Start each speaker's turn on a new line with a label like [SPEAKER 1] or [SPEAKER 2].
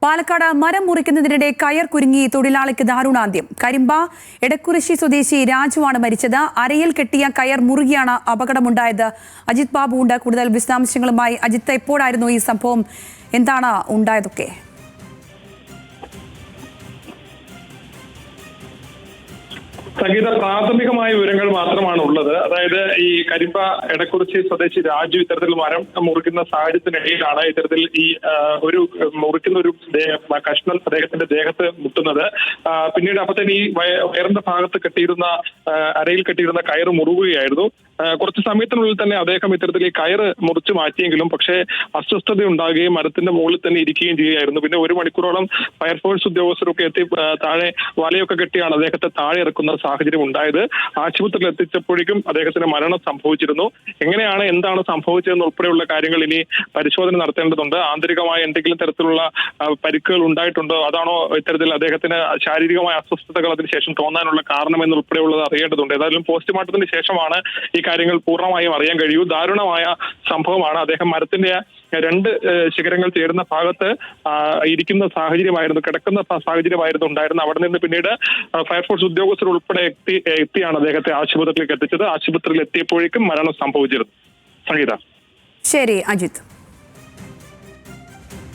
[SPEAKER 1] പാലക്കാട് മരം മുറിക്കുന്നതിനിടെ കയർ കുരുങ്ങി തൊഴിലാളിക്ക് ദാരുണാന്ത്യം. കരിമ്പ എടക്കുറിശി സ്വദേശി രാജുവാണ് മരിച്ചത്. അരയിൽ കെട്ടിയ കയർ മുറുകിയാണ് അപകടമുണ്ടായത്. അജിത് ബാബു ഉണ്ട് കൂടുതൽ വിശദാംശങ്ങളുമായി. അജിത്ത്, എപ്പോഴായിരുന്നു ഈ സംഭവം? എന്താണ് ഉണ്ടായതൊക്കെ?
[SPEAKER 2] സംഗീത പ്രാഥമികമായ വിവരങ്ങൾ മാത്രമാണ് ഉള്ളത്. അതായത് ഈ കരിമ്പ എടക്കുറിശി സ്വദേശി രാജു ഇത്തരത്തിൽ മരം മുറിക്കുന്ന സാഹചര്യത്തിനിടയിലാണ് ഇത്തരത്തിൽ ഈ ഒരു മുറിക്കുന്ന ഒരു കഷ്ണം അദ്ദേഹത്തിന്റെ ദേഹത്ത് മുട്ടുന്നത്. പിന്നീട് അപ്പത്തന്നെ ഈ വയറിന്റെ ഭാഗത്ത് കെട്ടിയിരുന്ന അരയിൽ കെട്ടിയിരുന്ന കയറ് മുറുകുകയായിരുന്നു. കുറച്ച് സമയത്തിനുള്ളിൽ തന്നെ അദ്ദേഹം ഇത്തരത്തിൽ ഈ കയറ് മുറിച്ചു മാറ്റിയെങ്കിലും പക്ഷേ അസ്വസ്ഥത ഉണ്ടാകുകയും മരത്തിന്റെ മുകളിൽ തന്നെ ഇരിക്കുകയും ചെയ്യുകയായിരുന്നു. പിന്നെ 1 മണിക്കൂറോളം ഫയർഫോഴ്സ് ഉദ്യോഗസ്ഥരൊക്കെ എത്തി താഴെ വലയൊക്കെ കെട്ടിയാണ് അദ്ദേഹത്തെ താഴെ ഇറക്കുന്ന സാഹചര്യം ഉണ്ടായത്. ആശുപത്രിയിൽ എത്തിച്ചപ്പോഴേക്കും അദ്ദേഹത്തിന് മരണം സംഭവിച്ചിരുന്നു. എങ്ങനെയാണ്, എന്താണ് സംഭവിച്ചതെന്ന് ഉൾപ്പെടെയുള്ള കാര്യങ്ങൾ ഇനി പരിശോധന നടത്തേണ്ടതുണ്ട്. ആന്തരികമായ എന്തെങ്കിലും തരത്തിലുള്ള പരിക്കുകൾ ഉണ്ടായിട്ടുണ്ടോ, അതാണോ ഇത്തരത്തിൽ അദ്ദേഹത്തിന് ശാരീരികമായ അസ്വസ്ഥതകൾ അതിനുശേഷം തോന്നാനുള്ള കാരണം എന്നുൾപ്പെടെയുള്ളത് അറിയേണ്ടതുണ്ട്. ഏതായാലും പോസ്റ്റ്മോർട്ടത്തിന് ശേഷമാണ് ഈ കാര്യങ്ങൾ പൂർണ്ണമായും അറിയാൻ കഴിയൂ. ദാരുണമായ സംഭവമാണ്. അദ്ദേഹം മരത്തിന്റെ 2 ശിഖരങ്ങൾ ചേരുന്ന ഭാഗത്ത് ഇരിക്കുന്ന സാഹചര്യമായിരുന്നു, കിടക്കുന്ന സാഹചര്യമായിരുന്നു ഉണ്ടായിരുന്നത്. അവിടെ നിന്ന് പിന്നീട് ഫയർഫോഴ്സ് ഉദ്യോഗസ്ഥർ ഉൾപ്പെടെ എത്തിയാണ് അദ്ദേഹത്തെ ആശുപത്രിയിലേക്ക് എത്തിച്ചത്. ആശുപത്രിയിൽ എത്തിയപ്പോഴേക്കും മരണം സംഭവിച്ചിരുന്നു. സംഗീത.
[SPEAKER 1] ശരി അജിത്.